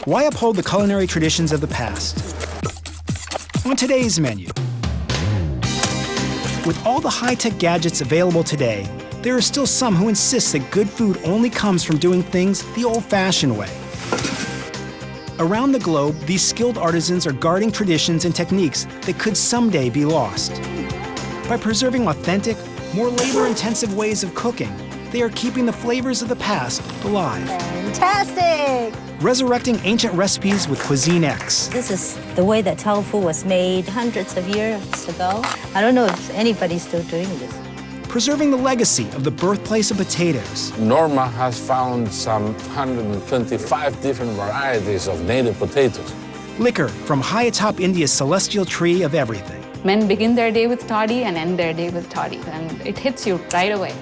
Why uphold the culinary traditions of the past? On today's menu, with all the high-tech gadgets available today, there are still some who insist that good food only comes from doing things the old-fashioned way. Around the globe, these skilled artisans are guarding traditions and techniques that could someday be lost. By preserving authentic, more labor-intensive ways of cooking, they are keeping the flavors of the past alive. Fantastic! Resurrecting ancient recipes with CUISINES. This is the way that tofu was made hundreds of years ago. I don't know if anybody's still doing this. Preserving the legacy of the birthplace of potatoes. Norma has found some 125 different varieties of native potatoes. Liquor from high atop India's celestial tree of everything. Men begin their day with toddy and end their day with toddy, and it hits you right away.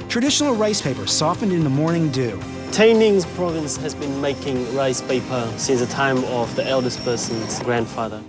Traditional rice paper softened in the morning dew. Tainings's province has been making rice paper since the time of the eldest person's grandfather.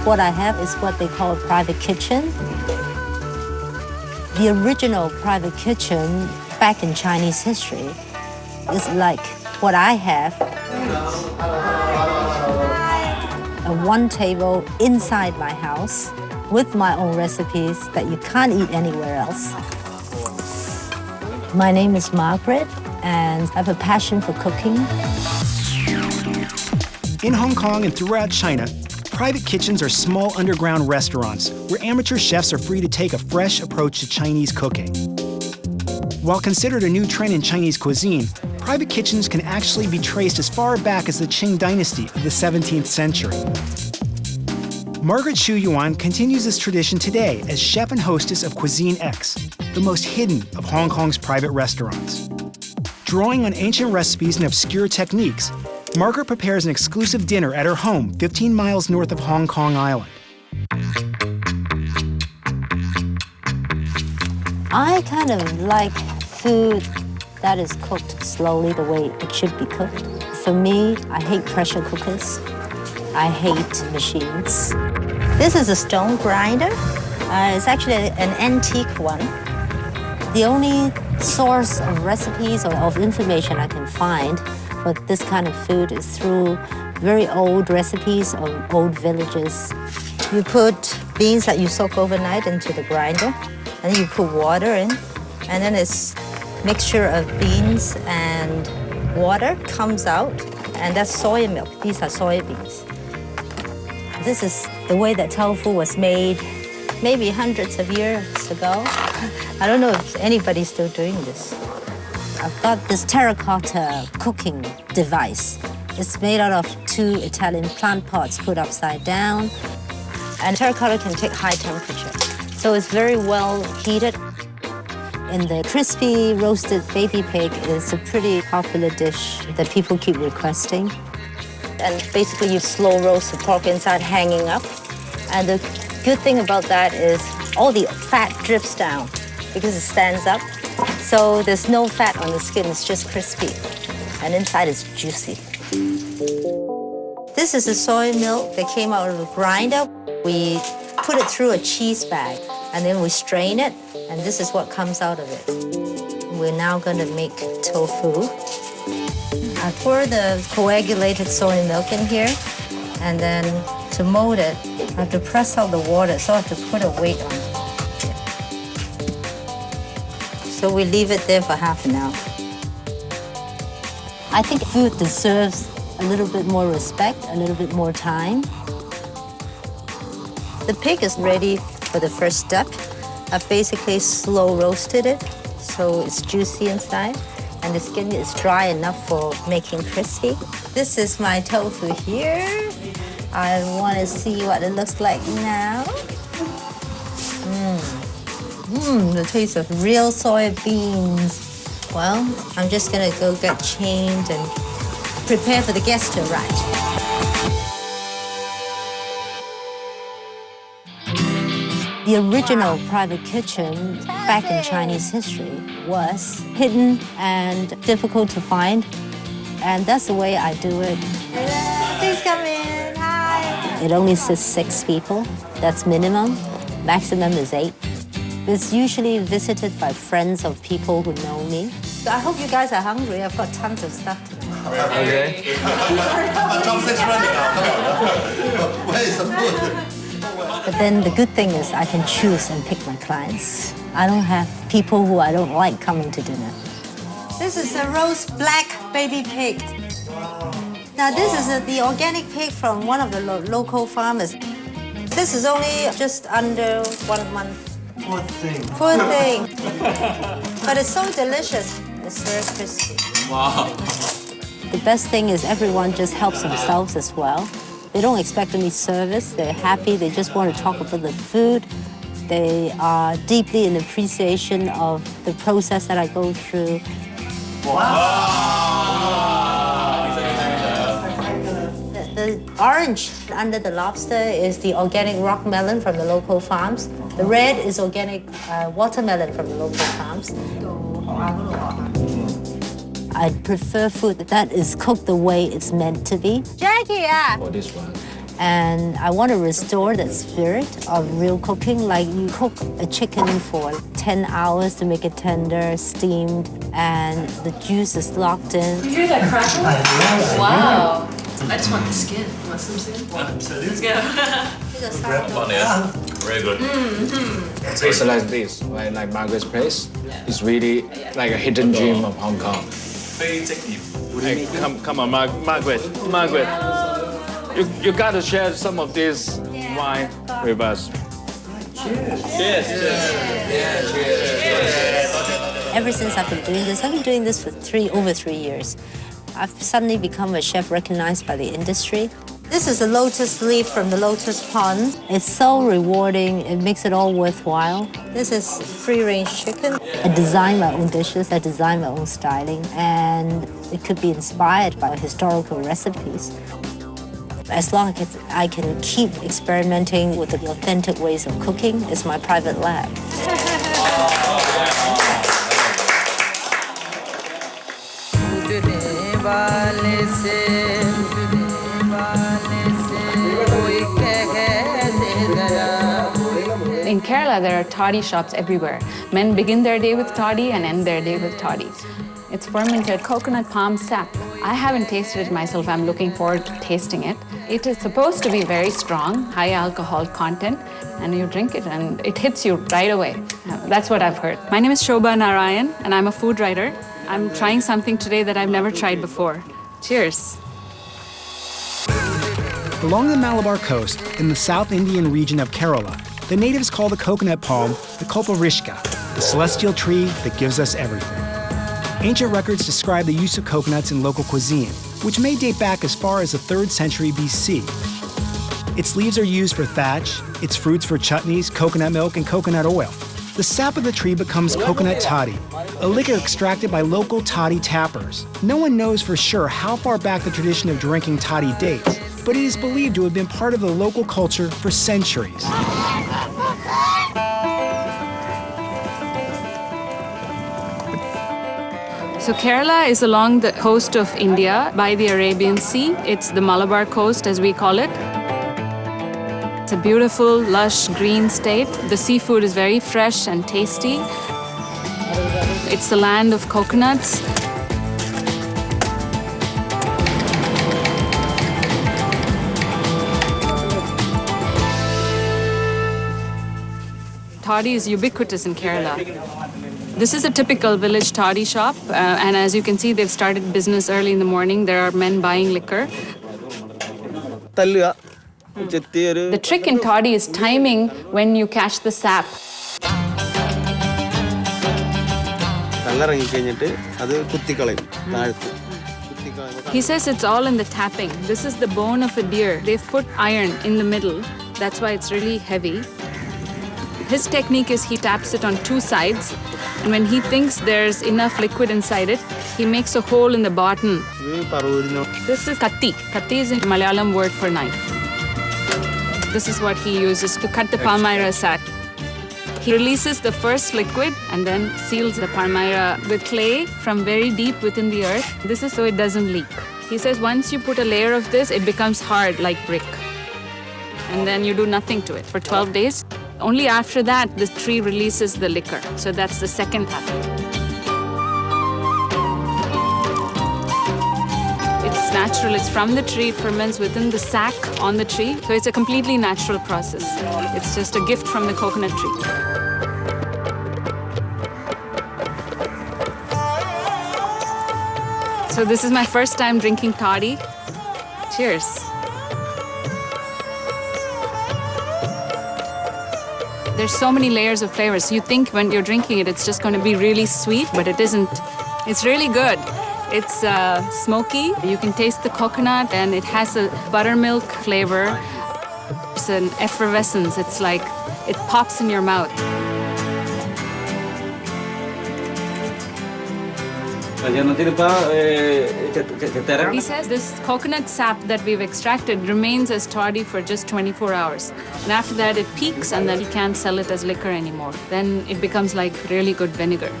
What I have is what they call a private kitchen. The original private kitchen back in Chinese history is like what I have. A one table inside my house with my own recipes that you can't eat anywhere else. My name is Margaret, and I have a passion for cooking. In Hong Kong and throughout China, private kitchens are small underground restaurants where amateur chefs are free to take a fresh approach to Chinese cooking. While considered a new trend in Chinese cuisine, private kitchens can actually be traced as far back as the Qing dynasty of the 17th century. Margaret Xu Yuan continues this tradition today as chef and hostess of CUISINES, the most hidden of Hong Kong's private restaurants. Drawing on ancient recipes and obscure techniques, Margaret prepares an exclusive dinner at her home 15 miles north of Hong Kong Island. I kind of like food that is cooked slowly the way it should be cooked. For me, I hate pressure cookers. I hate machines. This is a stone grinder. It's actually an antique one. The only source of recipes or of information I can find for this kind of food is through very old recipes of old villages. You put beans that you soak overnight into the grinder, and you put water in, and then this mixture of beans and water comes out, and that's soy milk. These are soybeans. This is the way that tofu was made maybe hundreds of years ago. I don't know if anybody's still doing this. I've got this terracotta cooking device. It's made out of 2 Italian plant pots put upside down. And terracotta can take high temperature. So it's very well heated. And the crispy roasted baby pig is a pretty popular dish that people keep requesting. And basically you slow roast the pork inside hanging up. And the good thing about that is all the fat drips down because it stands up. So there's no fat on the skin, it's just crispy. And inside is juicy. This is the soy milk that came out of the grinder. We put it through a cheese bag, and then we strain it, and this is what comes out of it. We're now gonna make tofu. I pour the coagulated soy milk in here, and then to mold it, I have to press out the water, so I have to put a weight on it. So we leave it there for half an hour. I think food deserves a little bit more respect, a little bit more time. The pig is ready for the first step. I've basically slow roasted it, so it's juicy inside, and the skin is dry enough for making crispy. This is my tofu here. I want to see what it looks like now. The taste of real soybeans. Well, I'm just gonna go get changed and prepare for the guests to arrive. The original private kitchen back in Chinese history was hidden and difficult to find. And that's the way I do it. Please come in. Hi. It only sits 6 people. That's minimum. Maximum is 8. It's usually visited by friends of people who know me. So I hope you guys are hungry. I've got tons of stuff to do. Okay. Where is the food? But then the good thing is I can choose and pick my clients. I don't have people who I don't like coming to dinner. This is a roast black baby pig. Now this is the organic pig from one of the local farmers. This is only just under 1 month. Poor thing. Poor thing. But it's so delicious. It's very crispy. Wow. The best thing is everyone just helps themselves as well. They don't expect any service. They're happy. They just want to talk about the food. They are deeply in appreciation of the process that I go through. The orange under the lobster is the organic rock melon from the local farms. The red is organic watermelon from the local farms. I prefer food that is cooked the way it's meant to be. Jackie, For this one. And I want to restore that spirit of real cooking. Like you cook a chicken for 10 hours to make it tender, steamed, and the juice is locked in. You hear that crackle? Wow. I just want the skin. Want some skin? Let's go. Very good. It's like this, right? Like Margaret's place. It's really like a hidden gem of Hong Kong. Hey, come on, Margaret. You gotta share some of this wine with us. Cheers. Ever since I've been doing this for over 3 years. I've suddenly become a chef recognized by the industry. this is a lotus leaf from the lotus pond. It's so rewarding. It makes it all worthwhile. This is free-range chicken. I design my own dishes. I design my own styling. And it could be inspired by historical recipes. As long as I can keep experimenting with the authentic ways of cooking, it's my private lab. In Kerala, there are toddy shops everywhere. Men begin their day with toddy and end their day with toddy. It's fermented coconut palm sap. I haven't tasted it myself. I'm looking forward to tasting it. It is supposed to be very strong, high alcohol content, and you drink it and it hits you right away. That's what I've heard. My name is Shobha Narayan, and I'm a food writer. I'm trying something today that I've never tried before. Cheers. Along the Malabar coast, in the South Indian region of Kerala, the natives call the coconut palm the Kalparishka, the celestial tree that gives us everything. Ancient records describe the use of coconuts in local cuisine, which may date back as far as the 3rd century BC. Its leaves are used for thatch, its fruits for chutneys, coconut milk, and coconut oil. The sap of the tree becomes coconut toddy, a liquor extracted by local toddy tappers. No one knows for sure how far back the tradition of drinking toddy dates, but it is believed to have been part of the local culture for centuries. So Kerala is along the coast of India by the Arabian Sea. It's the Malabar coast, as we call it. It's a beautiful, lush, green state. The seafood is very fresh and tasty. It's the land of coconuts. Toddy is ubiquitous in Kerala. This is a typical village toddy shop, and as you can see, they've started business early in the morning. There are men buying liquor. The trick in toddy is timing when you catch the sap. He says it's all in the tapping. This is the bone of a deer. They've put iron in the middle. That's why it's really heavy. His technique is he taps it on 2 sides, and when he thinks there's enough liquid inside it, he makes a hole in the bottom. This is katti. Katti is a Malayalam word for knife. This is what he uses to cut the palmyra sack. He releases the first liquid and then seals the palmyra with clay from very deep within the earth. This is so it doesn't leak. He says once you put a layer of this, it becomes hard like brick. And then you do nothing to it for 12 days. Only after that, the tree releases the liquor. So that's the second pattern. It's natural, it's from the tree, it ferments within the sac on the tree. So it's a completely natural process. It's just a gift from the coconut tree. So this is my first time drinking toddy. Cheers. There's so many layers of flavors. You think when you're drinking it, it's just going to be really sweet, but it isn't. It's really good. It's smoky. You can taste the coconut, and it has a buttermilk flavor. It's an effervescence. It's like it pops in your mouth. He says this coconut sap that we've extracted remains as toddy for just 24 hours. And after that, it peaks, and then you can't sell it as liquor anymore. Then it becomes like really good vinegar.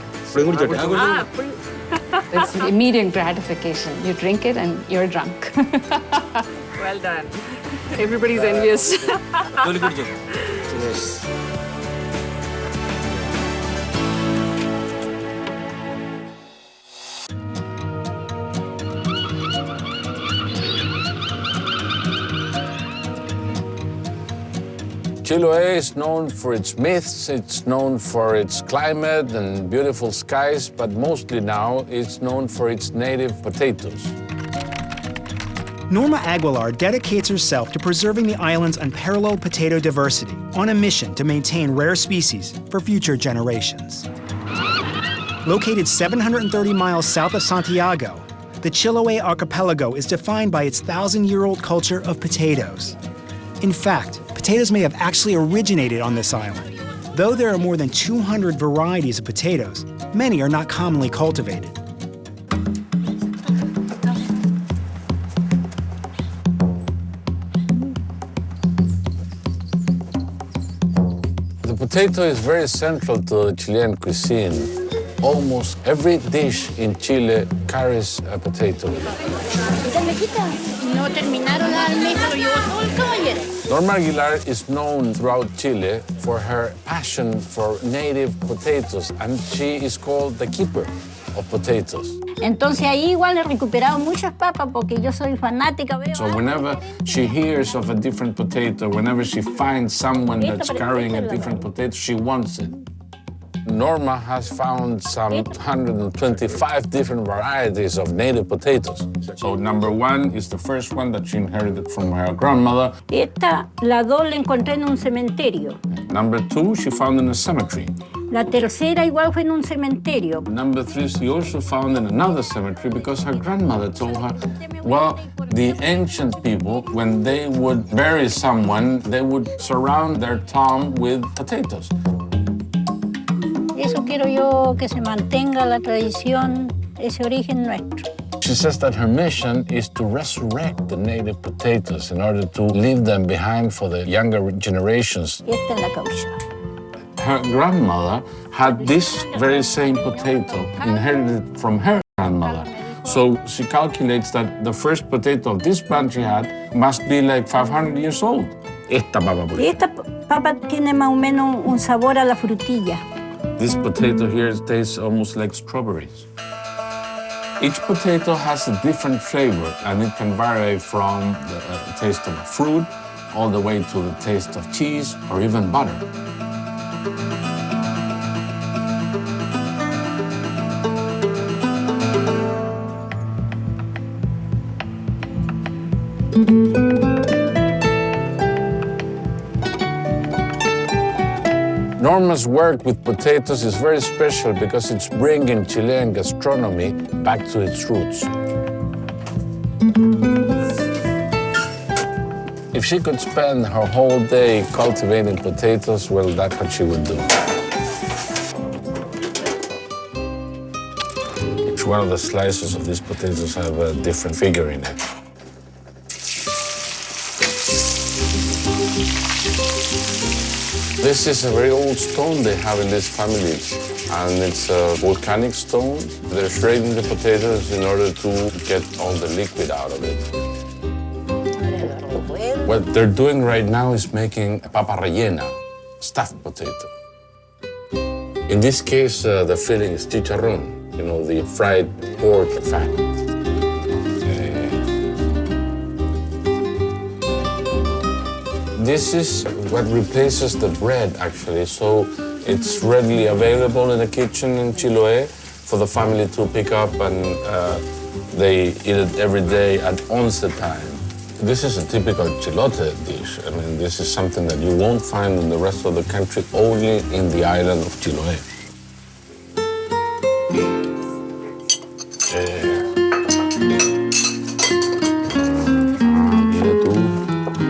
It's immediate gratification. You drink it and you're drunk. Well done. Everybody's envious. Yes. Chiloé is known for its myths, it's known for its climate and beautiful skies, but mostly now it's known for its native potatoes. Norma Aguilar dedicates herself to preserving the island's unparalleled potato diversity on a mission to maintain rare species for future generations. Located 730 miles south of Santiago, the Chiloé archipelago is defined by its 1,000-year-old culture of potatoes. In fact, potatoes may have actually originated on this island. Though there are more than 200 varieties of potatoes, many are not commonly cultivated. The potato is very central to the Chilean cuisine. Almost every dish in Chile carries a potato with it. Norma Aguilar is known throughout Chile for her passion for native potatoes, and she is called the keeper of potatoes. Entonces ahí igual he recuperado muchas papas porque yo soy fanática. So whenever she hears of a different potato, whenever she finds someone that's carrying a different potato, she wants it. Norma has found some 125 different varieties of native potatoes. So number one is the first one that she inherited from her grandmother. Esta, la dos la encontré en un cementerio. Number two, she found in a cemetery. La tercera igual fue en un cementerio. Number three, she also found in another cemetery because her grandmother told her, well, the ancient people, when they would bury someone, they would surround their tomb with potatoes. Eso quiero yo, que se mantenga la tradición, ese origen nuestro. She says that her mission is to resurrect the native potatoes in order to leave them behind for the younger generations. Esta es la causa. Her grandmother had this very same potato inherited from her grandmother. So she calculates that the first potato of this plant she had must be like 500 years old. Esta papa. Esta papa tiene más o menos un sabor a la frutilla. This potato here tastes almost like strawberries. Each potato has a different flavor, and it can vary from the taste of a fruit all the way to the taste of cheese or even butter. Norma's work with potatoes is very special because it's bringing Chilean gastronomy back to its roots. If she could spend her whole day cultivating potatoes, well, that's what she would do. Each one of the slices of these potatoes have a different figure in it. This is a very old stone they have in these families, and it's a volcanic stone. They're shredding the potatoes in order to get all the liquid out of it. What they're doing right now is making papa rellena, stuffed potato. In this case, the filling is chicharrón, you know, the fried pork fat. This is what replaces the bread, actually, so it's readily available in the kitchen in Chiloé for the family to pick up, and they eat it every day at once time. This is a typical chilote dish. I mean, this is something that you won't find in the rest of the country, only in the island of Chiloé.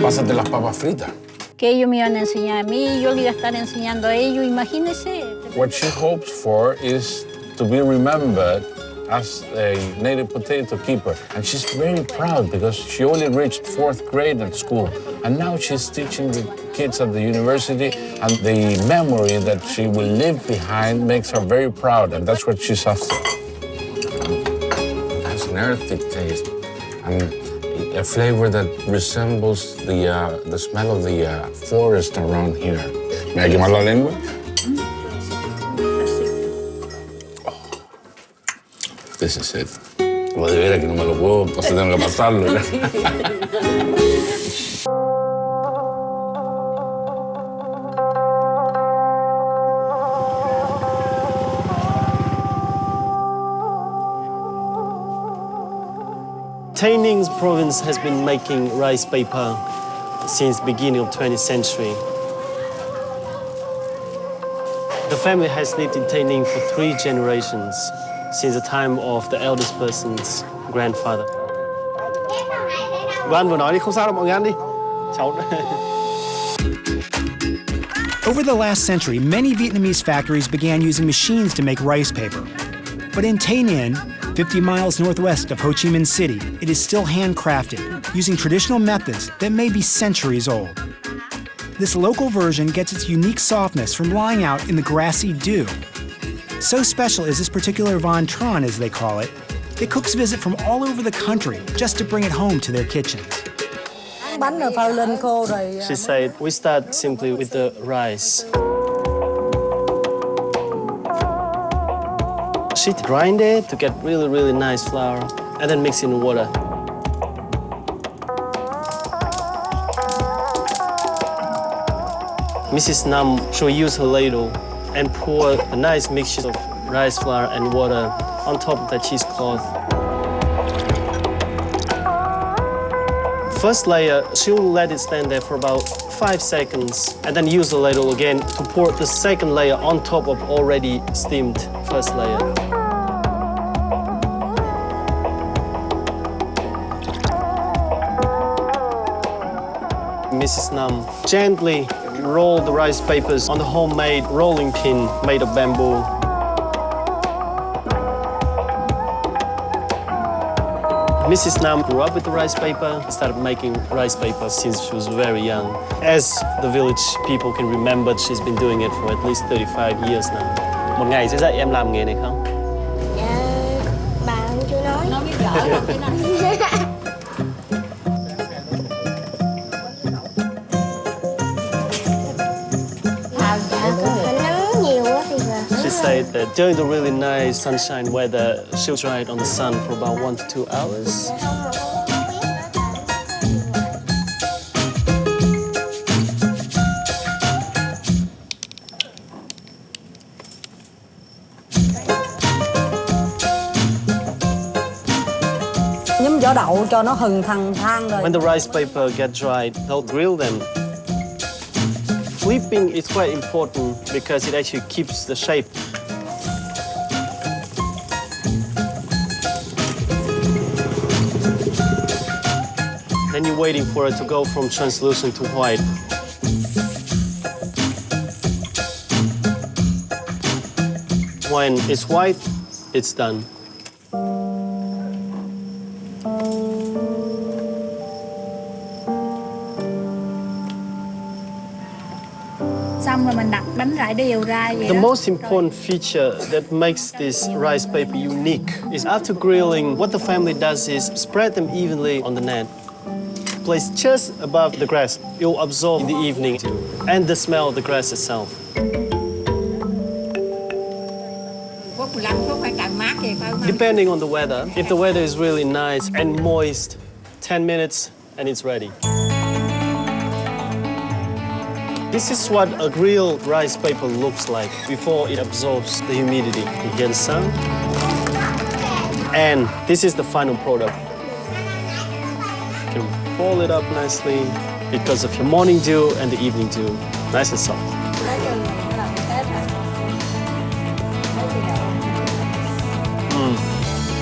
Pásate las papas fritas. Que ellos me iban a enseñar a mí, yo le iba a estar enseñando a ellos, imagínense. What she hopes for is to be remembered as a native potato keeper. And she's very proud because she only reached 4th grade at school. And now she's teaching the kids at the university, and the memory that she will leave behind makes her very proud, and that's what she's after. It has an earthy taste and a flavor that resembles the smell of the forest around here. ¿Me hay que quemar la lengua? This is it. Lo de veras que no me lo puedo, entonces tengo que pasarlo. Tây province has been making rice paper since the beginning of the 20th century. The family has lived in Tây Ninh for 3 generations, since the time of the eldest person's grandfather. Anh vừa nói đi, không sao đâu, mọi người ăn đi. Cháu... Over the last century, many Vietnamese factories began using machines to make rice paper. But in Tay Ninh, 50 miles northwest of Ho Chi Minh City, it is still handcrafted, using traditional methods that may be centuries old. This local version gets its unique softness from lying out in the grassy dew. So special is this particular Van Tron, as they call it, that cooks visit from all over the country just to bring it home to their kitchens. She said, we start simply with the rice. She grind it to get really, really nice flour, and then mix it in water. Mrs. Nam, she'll use her ladle and pour a nice mixture of rice flour and water on top of the cheesecloth. First layer, she'll let it stand there for about 5 seconds, and then use the ladle again to pour the second layer on top of already steamed first layer. Mrs. Nam gently roll the rice papers on the homemade rolling pin made of bamboo. Mrs. Nam grew up with the rice paper, started making rice paper since she was very young. As the village people can remember, she's been doing it for at least 35 years now. Một ngày sẽ dạy em làm nghề này không? Dạ, bà cũng chưa nói. Nó biết rõ rồi cái này. She said that during the really nice sunshine weather, she'll dry it on the sun for about 1 to 2 hours. Nhúng vỏ đậu cho nó hừng thằng than rồi. When the rice paper get dried, they'll grill them. Flipping is quite important because it actually keeps the shape. Then you're waiting for it to go from translucent to white. When it's white, it's done. xong rồi mình đặt bánh rải đều ra vậy The đó. most important feature that makes this rice paper unique is after grilling, what the family does is spread them evenly on the net. Place just above the grass. It will absorb in the evening and the smell of the grass itself. Depending on the weather, if the weather is really nice and moist, 10 minutes and it's ready. This is what a grilled rice paper looks like before it absorbs the humidity. You get some. And this is the final product. You can roll it up nicely because of your morning dew and the evening dew. Nice and soft.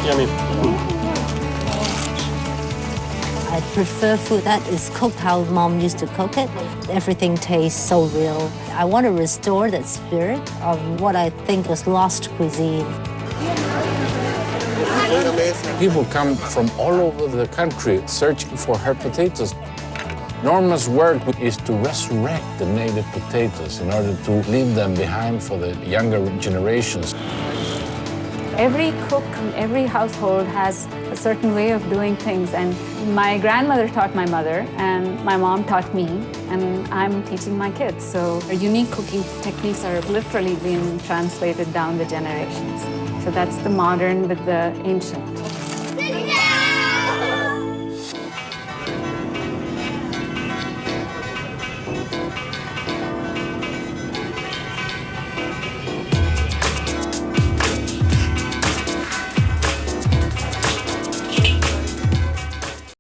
Yummy. I prefer food that is cooked how Mom used to cook it. Everything tastes so real. I want to restore that spirit of what I think was lost cuisine. People come from all over the country searching for her potatoes. Norma's work is to resurrect the native potatoes in order to leave them behind for the younger generations. Every cook in every household has a certain way of doing things, and my grandmother taught my mother, and my mom taught me, and I'm teaching my kids. So unique cooking techniques are literally being translated down the generations. So that's the modern with the ancient.